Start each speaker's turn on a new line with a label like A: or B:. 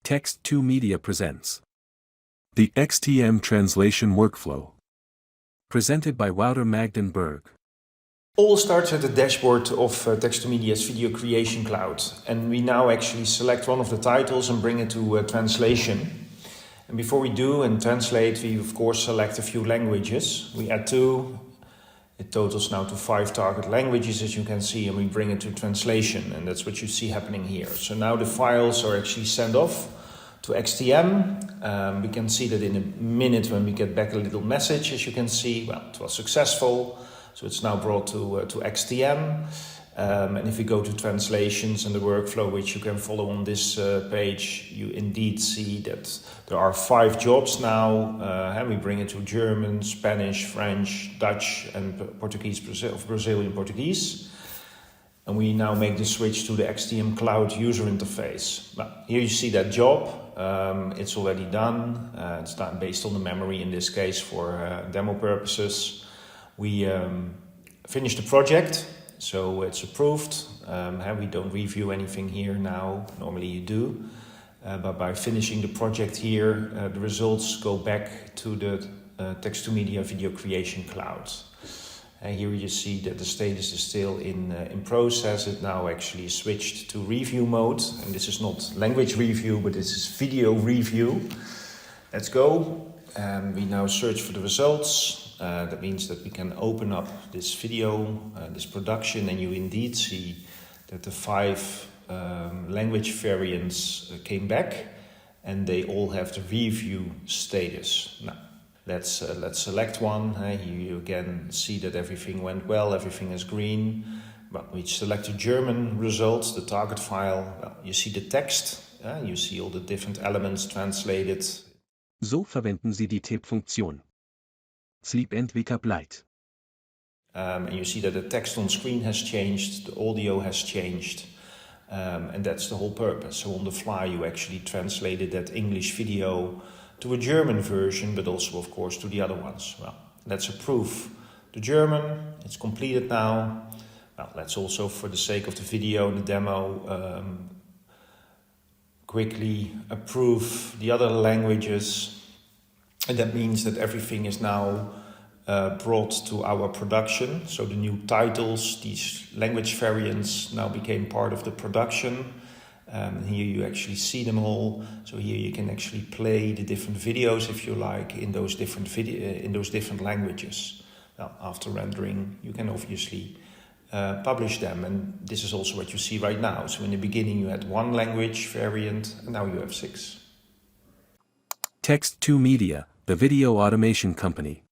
A: TXTOmedia presents the XTM Translation Workflow, presented by Wouter Magdenburg.
B: All starts at the dashboard of TXTOmedia's Video Creation Cloud, and we now actually select one of the titles and bring it to translation. And before we do and translate, we of course select a few languages. We add 2. It totals now to 5 target languages, as you can see, and we bring it to translation, and that's what you see happening here. So now the files are actually sent off to XTM. We can see that in a minute when we get back a little message, as you can see, well, it was successful. So it's now brought to XTM. And if we go to translations and the workflow, which you can follow on this page, you indeed see that there are 5 jobs now. And we bring it to German, Spanish, French, Dutch, and Portuguese, Brazilian Portuguese. And we now make the switch to the XTM Cloud user interface. Well, here you see that job. It's already done. It's done based on the memory in this case for demo purposes. We finished the project. So it's approved. We don't review anything here now. Normally you do. But by finishing the project here, the results go back to the TXTOmedia Video Creation Cloud. Here you see that the status is still in process. It now actually switched to review mode. And this is not language review, but this is video review. Let's go. We now search for the results. That means that we can open up this video, this production, and you indeed see that the 5 language variants came back, and they all have the review status. Now, let's select one. Here you again see that everything went well, everything is green. Well, we select the German results, the target file. Well, you see the text, you see all the different elements translated.
A: So verwenden Sie die Tippfunktion. Sleep and wake up light.
B: And you see that the text on screen has changed, the audio has changed, and that's the whole purpose. So on the fly you actually translated that English video to a German version, but also of course to the other ones. Well, let's approve the German, it's completed now. Well, let's also, for the sake of the video and the demo, quickly approve the other languages. And that means that everything is now brought to our production. So the new titles, these language variants now became part of the production. Here you actually see them all. So here you can actually play the different videos, if you like, in those different languages. Now, after rendering, you can obviously publish them. And this is also what you see right now. So in the beginning you had 1 language variant, and now you have 6.
A: TXTOmedia, the video automation company.